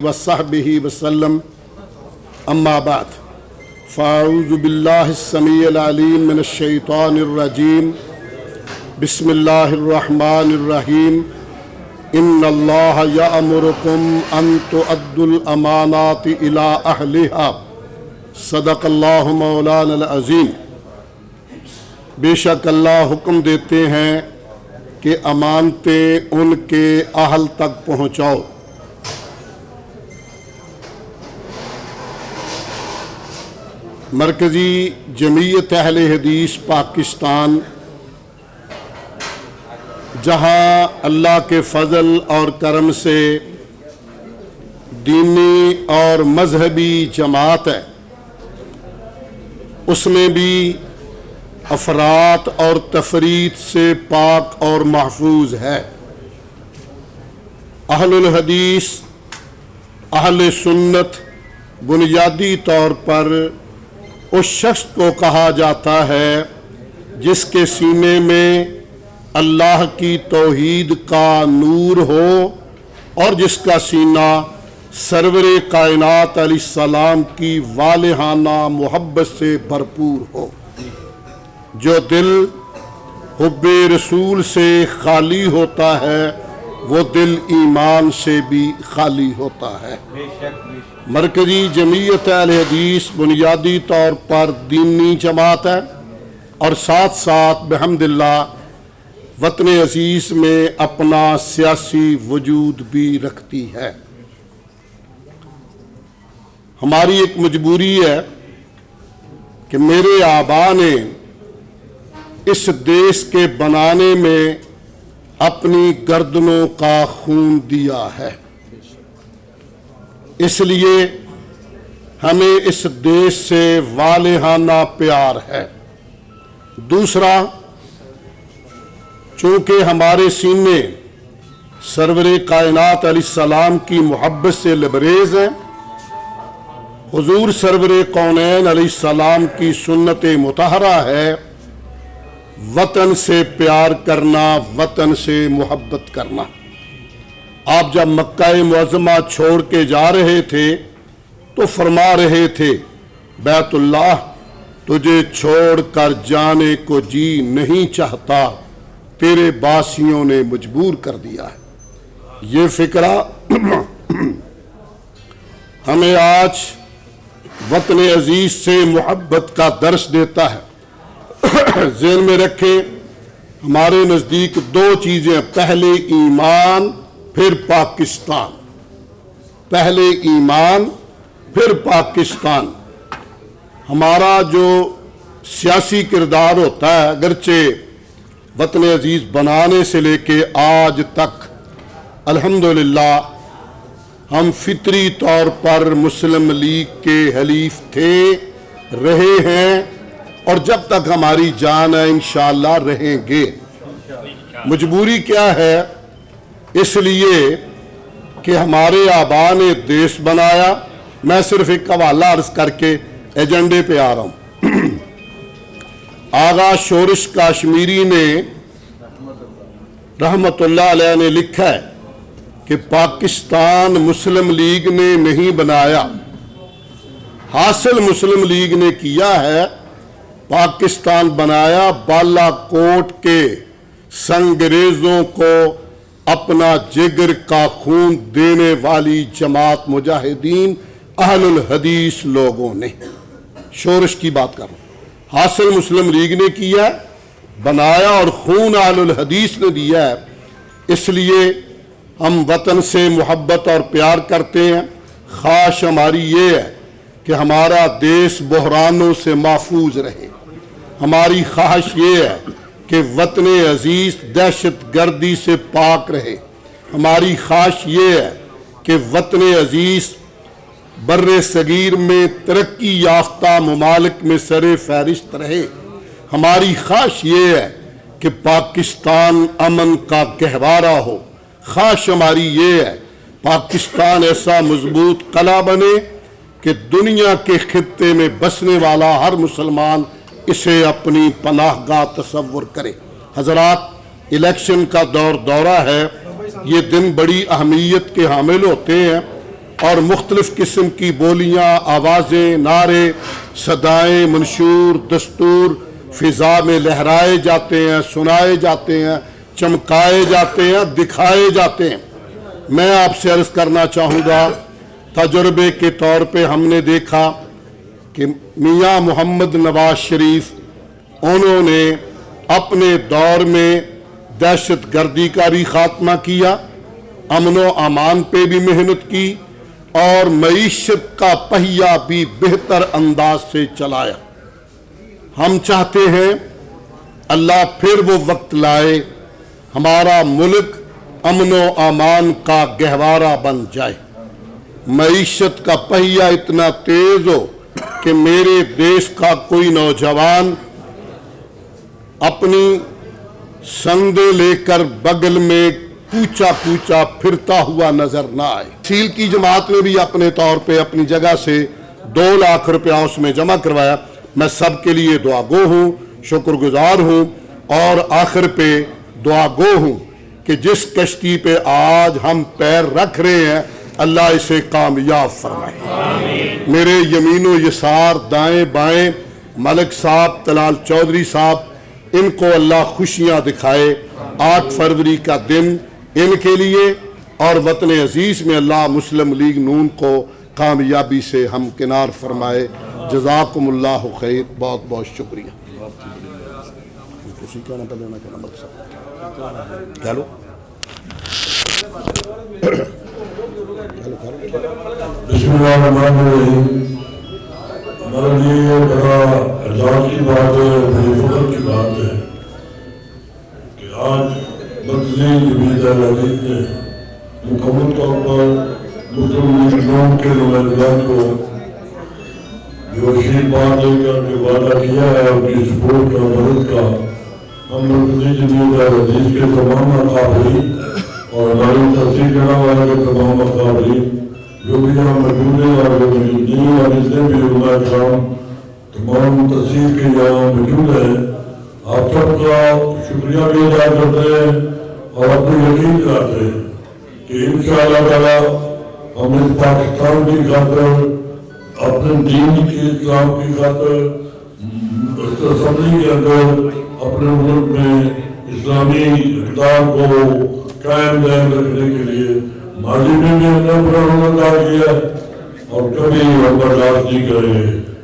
وصحبه وسلم اما بعد فاعوذ باللہ السمیع العلیم من الشیطان الرجیم بسم اللہ الرحمن الرحیم ان اللہ یأمرکم ان تؤدوا الامانات الی اہلها صدق اللہ مولانا العظیم۔ بے شک اللہ حکم دیتے ہیں کہ امانتیں ان کے اہل تک پہنچاؤ۔ مرکزی جمعیت اہل حدیث پاکستان، جہاں اللہ کے فضل اور کرم سے دینی اور مذہبی جماعت ہے، اس میں بھی افراط اور تفریط سے پاک اور محفوظ ہے۔ اہل الحدیث، اہل سنت بنیادی طور پر اس شخص کو کہا جاتا ہے جس کے سینے میں اللہ کی توحید کا نور ہو اور جس کا سینہ سرور کائنات علیہ السلام کی والہانہ محبت سے بھرپور ہو۔ جو دل حب رسول سے خالی ہوتا ہے وہ دل ایمان سے بھی خالی ہوتا ہے۔ مرکزی جمعیت اہل حدیث بنیادی طور پر دینی جماعت ہے اور ساتھ ساتھ بحمداللہ وطن عزیز میں اپنا سیاسی وجود بھی رکھتی ہے۔ ہماری ایک مجبوری ہے کہ میرے آباء نے اس دیش کے بنانے میں اپنی گردنوں کا خون دیا ہے، اس لیے ہمیں اس دیش سے والہانہ پیار ہے۔ دوسرا، چونکہ ہمارے سینے سرور کائنات علیہ السلام کی محبت سے لبریز ہیں، حضور سرور کونین علیہ السلام کی سنت مطہرہ ہے وطن سے پیار کرنا، وطن سے محبت کرنا۔ آپ جب مکہ معظمہ چھوڑ کے جا رہے تھے تو فرما رہے تھے، بیت اللہ تجھے چھوڑ کر جانے کو جی نہیں چاہتا، تیرے باسیوں نے مجبور کر دیا ہے۔ یہ فکرہ ہمیں آج وطن عزیز سے محبت کا درس دیتا ہے۔ ذہن میں رکھیں، ہمارے نزدیک دو چیزیں، پہلے ایمان پھر پاکستان۔ پہلے ایمان پھر پاکستان۔ ہمارا جو سیاسی کردار ہوتا ہے، اگرچہ وطن عزیز بنانے سے لے کے آج تک الحمدللہ ہم فطری طور پر مسلم لیگ کے حلیف تھے، رہے ہیں اور جب تک ہماری جان ہے انشاءاللہ رہیں گے۔ مجبوری کیا ہے؟ اس لیے کہ ہمارے آباء نے دیش بنایا۔ میں صرف ایک حوالہ عرض کر کے ایجنڈے پہ آ رہا ہوں۔ آغا شورش کاشمیری نے رحمت اللہ علیہ نے لکھا ہے کہ پاکستان مسلم لیگ نے نہیں بنایا، حاصل مسلم لیگ نے کیا ہے، پاکستان بنایا بالا کوٹ کے سنگریزوں کو اپنا جگر کا خون دینے والی جماعت مجاہدین اہل الحدیث لوگوں نے۔ شورش کی بات کر رہا ہوں، حاصل مسلم لیگ نے کیا، بنایا اور خون اہل الحدیث نے دیا ہے۔ اس لیے ہم وطن سے محبت اور پیار کرتے ہیں۔ خواہش ہماری یہ ہے کہ ہمارا دیش بحرانوں سے محفوظ رہے۔ ہماری خواہش یہ ہے کہ وطن عزیز دہشت گردی سے پاک رہے۔ ہماری خواہش یہ ہے کہ وطن عزیز بر صغیر میں ترقی یافتہ ممالک میں سر فہرست رہے۔ ہماری خواہش یہ ہے کہ پاکستان امن کا گہوارہ ہو۔ خواہش ہماری یہ ہے پاکستان ایسا مضبوط قلعہ بنے کہ دنیا کے خطے میں بسنے والا ہر مسلمان اسے اپنی پناہ گاہ تصور کرے۔ حضرات، الیکشن کا دورہ ہے، یہ دن بڑی اہمیت کے حامل ہوتے ہیں۔ اور مختلف قسم کی بولیاں، آوازیں، نعرے، صدائیں، منشور، دستور فضا میں لہرائے جاتے ہیں، سنائے جاتے ہیں، چمکائے جاتے ہیں، دکھائے جاتے ہیں۔ میں آپ سے عرض کرنا چاہوں گا، تجربے کے طور پہ ہم نے دیکھا کہ میاں محمد نواز شریف انہوں نے اپنے دور میں دہشت گردی کا بھی خاتمہ کیا، امن و امان پہ بھی محنت کی، اور معیشت کا پہیہ بھی بہتر انداز سے چلایا۔ ہم چاہتے ہیں اللہ پھر وہ وقت لائے ہمارا ملک امن و امان کا گہوارہ بن جائے، معیشت کا پہیہ اتنا تیز ہو کہ میرے دیش کا کوئی نوجوان اپنی سندے لے کر بغل میں کوچا کوچا پھرتا ہوا نظر نہ آئے۔ تحصیل کی جماعت نے بھی اپنے طور پہ اپنی جگہ سے 2 لاکھ روپیہ اس میں جمع کروایا۔ میں سب کے لیے دعا گو ہوں، شکر گزار ہوں، اور آخر پہ دعا گو ہوں کہ جس کشتی پہ آج ہم پیر رکھ رہے ہیں اللہ اسے کامیاب فرمائے۔ میرے یمین و یسار، دائیں بائیں، ملک صاحب، طلال چودھری صاحب، ان کو اللہ خوشیاں دکھائے۔ 8 فروری کا دن ان کے لیے اور وطن عزیز میں اللہ مسلم لیگ نون کو کامیابی سے ہمکنار فرمائے۔ جزاکم اللہ خیر، بہت بہت شکریہ۔ بسم اللہ الرحمن الرحیم۔ ہمارے لیے یہ بڑا اعزاز کی بات ہے، بڑی فخر کی بات ہے کہ آج مرکزی جمعیت اہل حدیث نے مکمل طور پر مسلم لیگ نون کے نمائندگان کو جو آشیرواد دے کر جو وعدہ کیا ہے ان کی سپورٹ کا، مدد کا، ہم مرکزی جمعیت اہل حدیث کے تمام اکابرین اور ہماری تحصیل جڑا والا کے تمام اکابرین جو بھی یہاں موجود ہیں اور جو موجود نہیں اور جتنے بھی علماء کرام تمام تحصیل کے یہاں موجود ہیں، آپ سب کا شکریہ بھی ادا کرتے ہیں اور آپ کو یقین دلاتے ہیں کہ انشاءاللہ تعالی ہم اس پاکستان کی خاطر، اپنے دین کی اسلام کی خاطر، اسمبلی کے اندر اپنے ملک میں اسلامی اقدار کو قائم دائم رکھنے کے لیے ماضی میں بھی ہم نے اپنا رول ادا کیا اور کبھی ہم برداشت نہیں کرے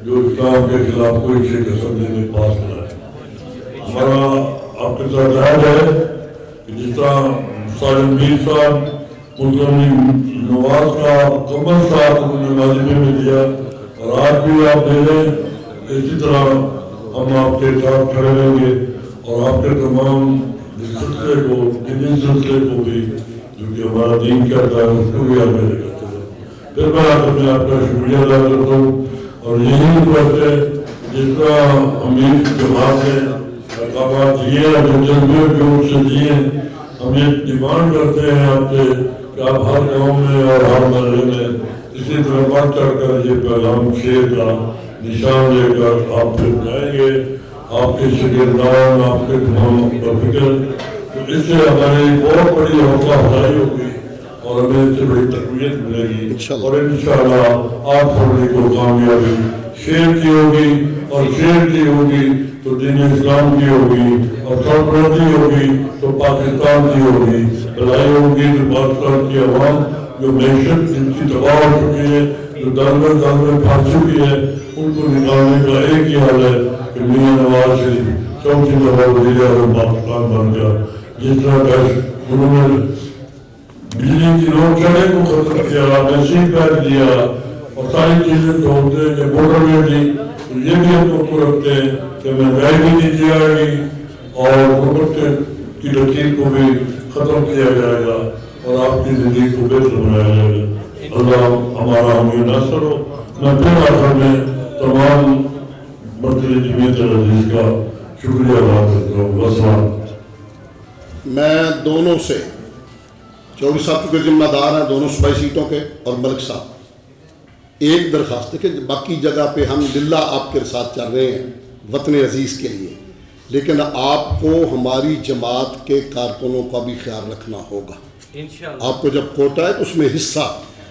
جو اسلام کے خلاف کوئی شیء اسمبلی میں پاس نہ ہے۔ ہمارا آپ کے ساتھ عہد ہے کہ جس طرح سالم میر صاحب مسلم لیگ نواز کا مکمل ساتھ انہوں نے ماضی میں بھی دیا اور آج بھی آپ دے دیں، اسی طرح ہم آپ کے ساتھ کھڑے رہیں گے اور آپ کے تمام سلسلے کو، دینی سلسلے کو بھی جو کہ ہمارا دین کہتا ہے اس کو بھی آپ میرے کرتے ہیں۔ پھر میں آخر میں آپ کا شکریہ ادا کرتا ہوں اور یہی بات ہے جس طرح امیر جماعت نے احکامات دیے اور جو جذبے جو اس سے دیے، ہم یہ ڈیمانڈ کرتے ہیں آپ سے کہ آپ ہر گاؤں میں اور ہر محلے میں اسی طرح بڑھ چڑھ کر یہ پیغام شیر کا نشان لے کر آپ پھر جائیں گے، آپ کے شاگردان، آپ کے تمام فکر، تو اس سے ہماری بہت بڑی حوصلہ افزائی ہوگی اور ہمیں اس سے بڑی تقویت ملے گی اور انشاءاللہ 8 فروری کو کامیابی شیر کی ہوگی اور شیر کی ہوگی تو دین اسلام کی ہوگی اور سربلندی ہوگی تو پاکستان کی ہوگی، بھلائی ہوگی تو پاکستان کی عوام جو معیشت جن کی تباہ ہو چکی ہے، جو در میں پھنس چکی ہے، ان کو نکالنے کا ایک ہی حل ہے کہ میاں نواز شریف چوتھی دفعہ وزیر اعظم پاکستان بن گیا۔ جس طرح انہوں نے بجلی کی لوڈ شیڈنگ کو ختم کیا، نشیب پیک دیا اور ساری چیزیں چھوڑتے ہیں کہ موٹر وے دی، تو یہ بھی ہم کو رکھتے ہیں کہ مہنگائی بھی نیچے آئے گی اور غربت کی لکیر کو بھی ختم کیا جائے گا اور آپ کی زندگی کو بہتر بنایا جائے گا۔ اللہ ہمارا ہمیں ناصر ہو۔ میں پھر آخر میں تمام مرکزی جمعیت الحدیث کا شکریہ ادا کرتا ہوں۔ والسلام۔ میں دونوں سے 24 صاحب کے ذمہ دار ہیں، دونوں صوبائی سیٹوں کے، اور ملک صاحب، ایک درخواست ہے کہ باقی جگہ پہ ہم للہ آپ کے ساتھ چل رہے ہیں وطن عزیز کے لیے، لیکن آپ کو ہماری جماعت کے کارکنوں کا بھی خیال رکھنا ہوگا۔ آپ کو جب کوٹا ہے تو اس میں حصہ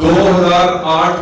2008